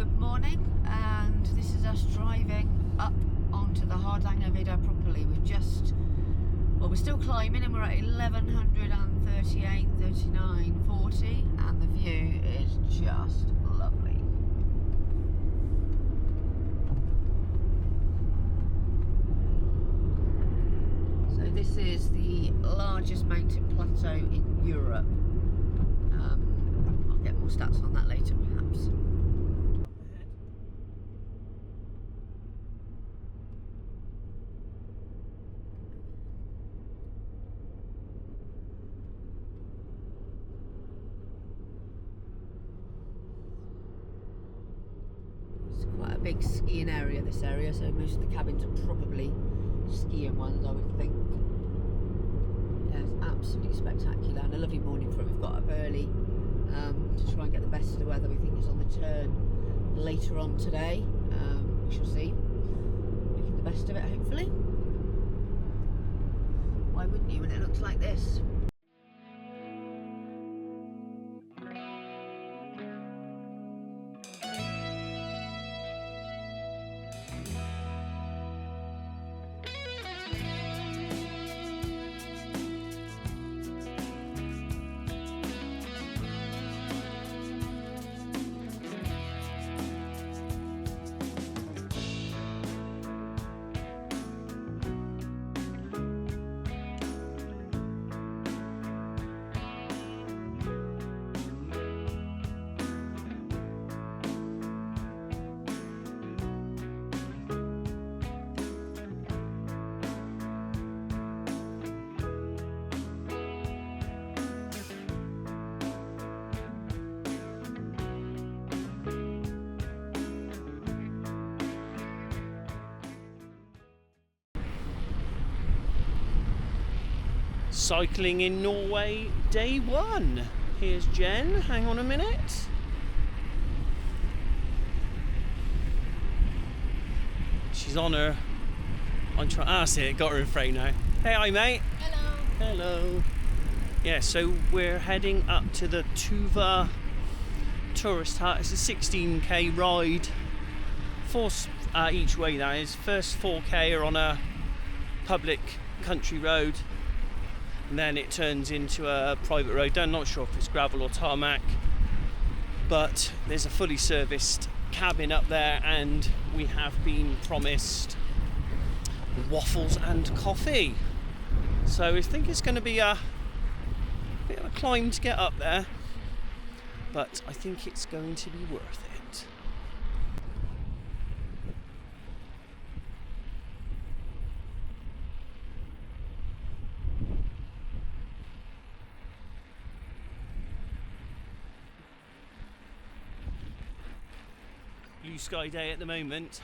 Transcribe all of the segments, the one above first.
Good morning, and this is us driving up onto the Hardangervidda properly. We're still climbing, and we're at 1138, 39, 40, and the view is just lovely. So this is the largest mountain plateau in Europe. I'll get more stats on that later perhaps. Big skiing area, this area, so most of the cabins are probably skiing ones, I would think. Yeah, it's absolutely spectacular, and a lovely morning for it. We've got up early to try and get the best of the weather. We think it's on the turn later on today. We shall see. Making the best of it, hopefully. Why wouldn't you when it looks like this? Cycling in Norway, day one. Here's Jen, hang on a minute. She's on her, see it, got her in frame now. Hey, hi mate. Hello. Hello. Yeah, so we're heading up to the Tuva Turisthytte. It's a 16k ride, four each way that is. First 4k are on a public country road, and then it turns into a private road. I'm not sure if it's gravel or tarmac, but there's a fully serviced cabin up there, and we have been promised waffles and coffee. So I think it's going to be a bit of a climb to get up there, but I think it's going to be worth it. Blue sky day at the moment.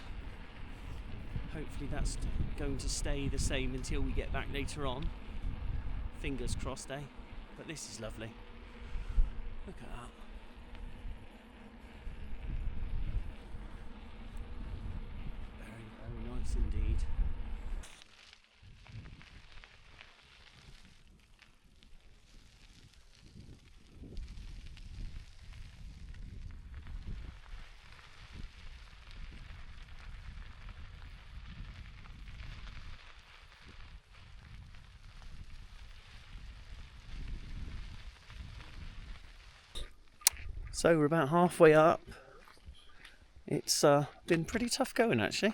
Hopefully that's going to stay the same until we get back later on. Fingers crossed, eh? But this is lovely. Look at that. Very, very nice indeed. So we're about halfway up. It's been pretty tough going actually.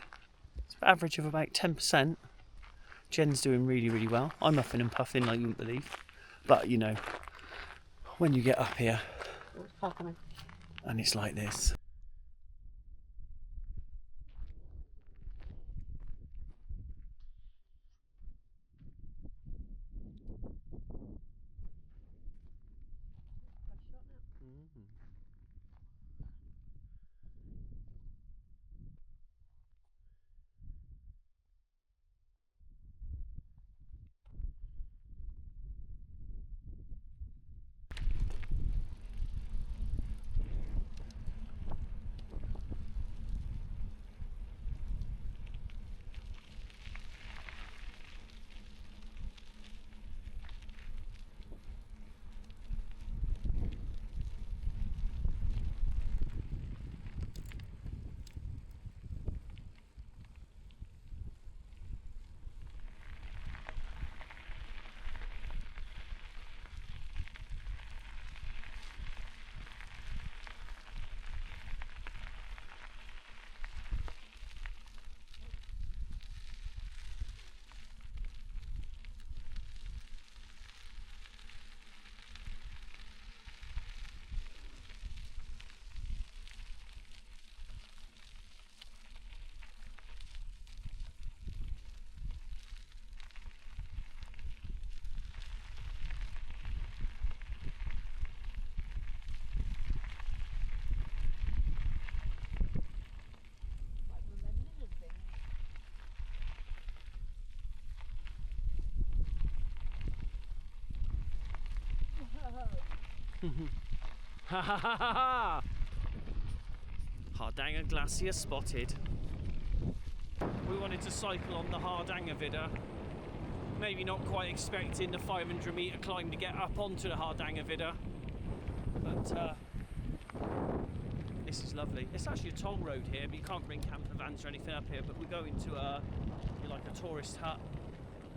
It's an average of about 10%. Jen's doing really, really well. I'm huffing and puffing like you wouldn't believe. But you know, when you get up here and it's like this. Ha ha ha ha! Hardanger Glacier spotted. We wanted to cycle on the Hardangervidda. Maybe not quite expecting the 500 metre climb to get up onto the Hardangervidda, but this is lovely. It's actually a toll road here, but you can't bring camper vans or anything up here. But we're going to like a tourist hut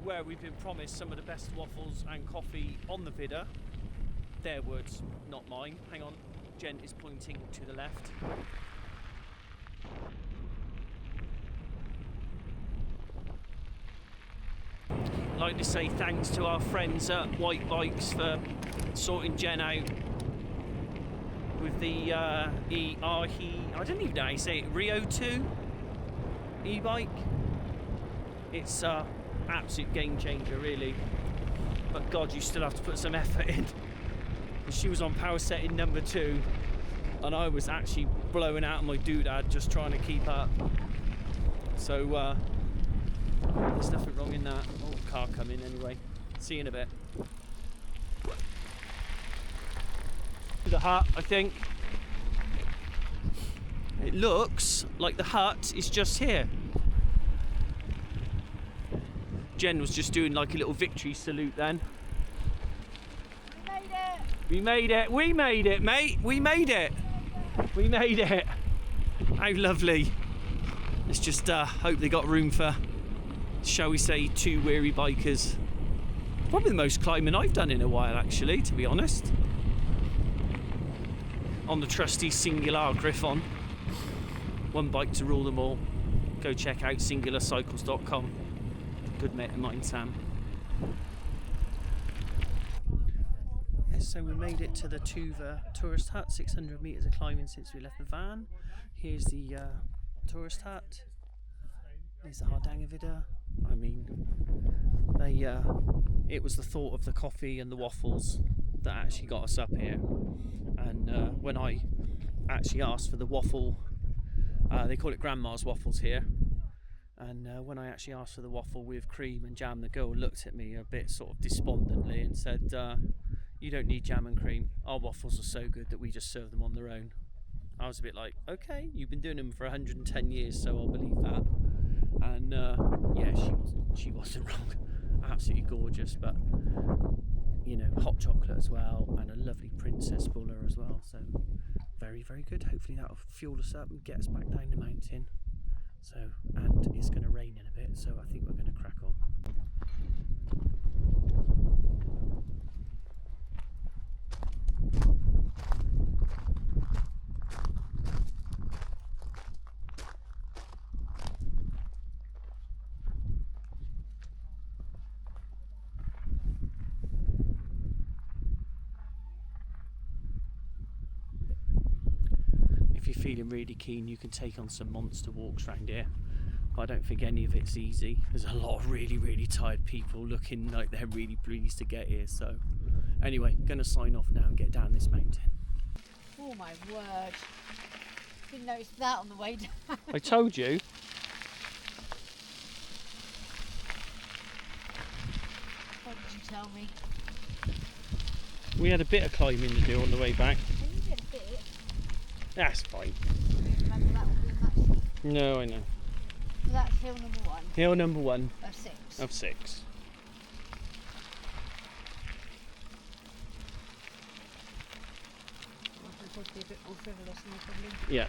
where we've been promised some of the best waffles and coffee on the Vidda. Their words, not mine. Hang on, Jen is pointing to the left. I'd like to say thanks to our friends at Whyte Bikes for sorting Jen out with the I don't even know how you say it, Rheo2 e-bike. It's absolute game changer, really. But God, you still have to put some effort in. She was on power setting number 2, and I was actually blowing out my doodad just trying to keep up. So there's nothing wrong in that. Oh, car coming anyway. See you in a bit. The hut, I think. It looks like the hut is just here. Jen was just doing like a little victory salute then. We made it! We made it, mate! We made it! We made it! How lovely. Let's just hope they got room for, shall we say, 2 weary bikers. Probably the most climbing I've done in a while, actually, to be honest. On the trusty Singular Griffon. One bike to rule them all. Go check out singularcycles.com. Good mate of mine, Sam. So we made it to the Tuva tourist hut, 600 metres of climbing since we left the van. Here's the tourist hut. There's the Hardangervidda. I mean, it was the thought of the coffee and the waffles that actually got us up here. And when I actually asked for the waffle, they call it Grandma's waffles here. And when I actually asked for the waffle with cream and jam, the girl looked at me a bit sort of despondently and said, you don't need jam and cream. Our waffles are so good that we just serve them on their own. I was a bit like, okay, you've been doing them for 110 years, so I'll believe that. And yeah, she wasn't wrong. Absolutely gorgeous, but you know, hot chocolate as well, and a lovely princess buller as well. So very, very good. Hopefully that'll fuel us up and get us back down the mountain. So, and it's going to rain in a bit, so I think we're going to crack on. If you're feeling really keen, you can take on some monster walks around here. But I don't think any of it's easy. There's a lot of really, really tired people looking like they're really pleased to get here. So anyway, gonna sign off now and get down this mountain. Oh my word. Didn't notice that on the way down. I told you. What did you tell me? We had a bit of climbing to do on the way back. You did a bit. That's fine. Remember that will be a match. No, I know. So that's hill number 1. Hill number 1 of 6. of 6. Supposed to be a bit more frivolous than probably. Yeah.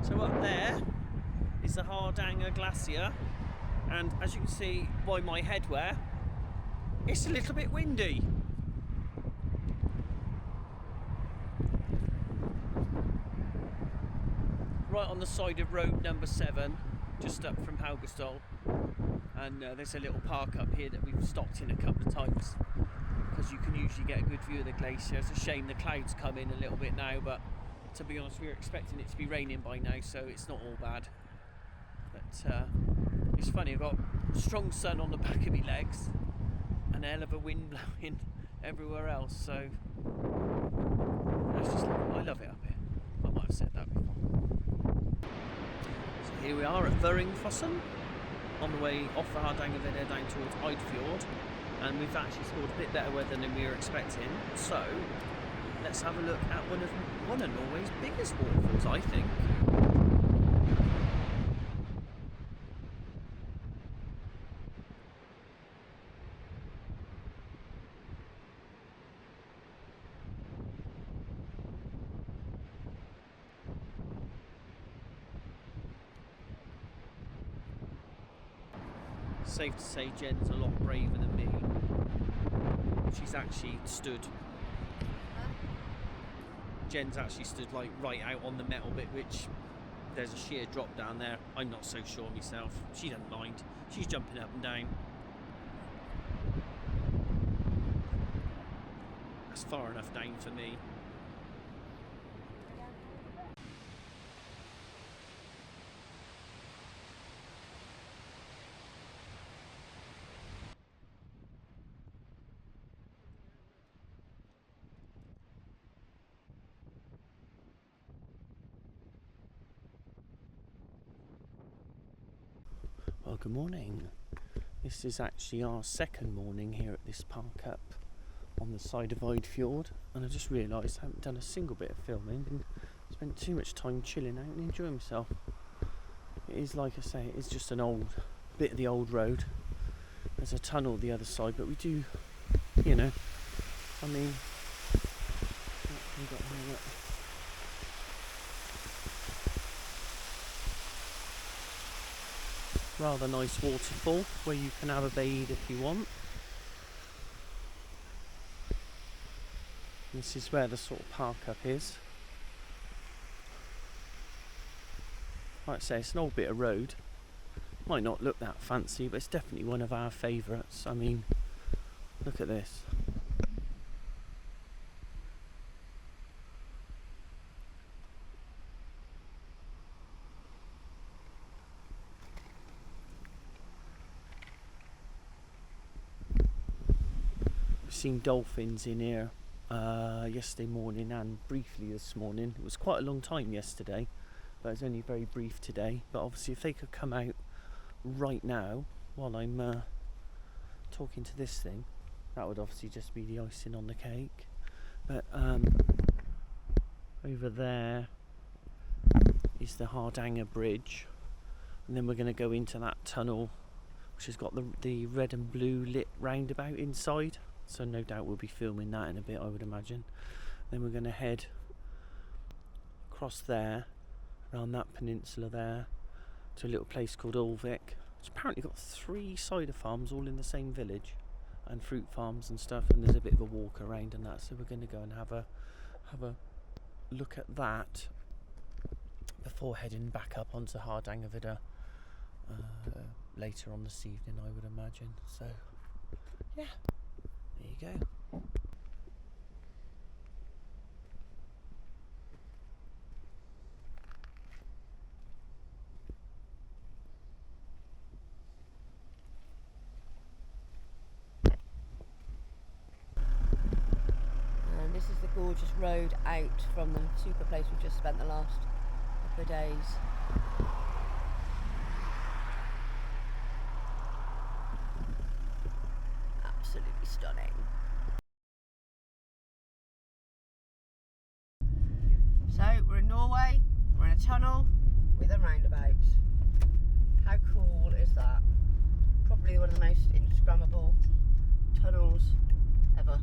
So up there is the Hardanger Glacier, and as you can see by my headwear, it's a little bit windy. Right on the side of road number 7, just up from Haugestol, and there's a little park up here that we've stopped in a couple of times because you can usually get a good view of the glacier. It's a shame the clouds come in a little bit now, but to be honest, we were expecting it to be raining by now, so it's not all bad. But it's funny, I've got strong sun on the back of my legs and a hell of a wind blowing everywhere else, so it's just, I love it up here. I might have said that before. So here we are at Varingfossen, on the way off the Hardangervidda down towards Eidfjord, and we've actually scored a bit better weather than we were expecting, so let's have a look at one of Norway's biggest waterfalls, I think. Safe to say Jen's a lot braver than me. She's actually stood. Jen's actually stood like right out on the metal bit, which there's a sheer drop down there. I'm not so sure myself. She doesn't mind. She's jumping up and down. That's far enough down for me. Well, good morning. This is actually our second morning here at this park up on the side of Eidfjord, and I just realised I haven't done a single bit of filming and spent too much time chilling out and enjoying myself. It is, like I say, it is just an old bit of the old road. There's a tunnel the other side, but we do, you know, I mean, what we got here, look. Rather nice waterfall where you can have a bathe if you want. This is where the sort of park up is. Like I say, it's an old bit of road. Might not look that fancy, but it's definitely one of our favourites. I mean, look at this. Seen dolphins in here yesterday morning and briefly this morning. It was quite a long time yesterday, but it was only very brief today. But obviously if they could come out right now while I'm talking to this thing, that would obviously just be the icing on the cake. But over there is the Hardanger Bridge, and then we're going to go into that tunnel which has got the red and blue lit roundabout inside. So no doubt we'll be filming that in a bit, I would imagine. Then we're going to head across there, around that peninsula there, to a little place called Ulvik, which apparently got 3 cider farms all in the same village, and fruit farms and stuff, and there's a bit of a walk around and that, so we're going to go and have a look at that before heading back up onto Hardangervidda later on this evening, I would imagine. So yeah, there you go. And this is the gorgeous road out from the super place we've just spent the last couple of days. Absolutely stunning. So we're in Norway, we're in a tunnel with a roundabout. How cool is that? Probably one of the most Instagrammable tunnels ever.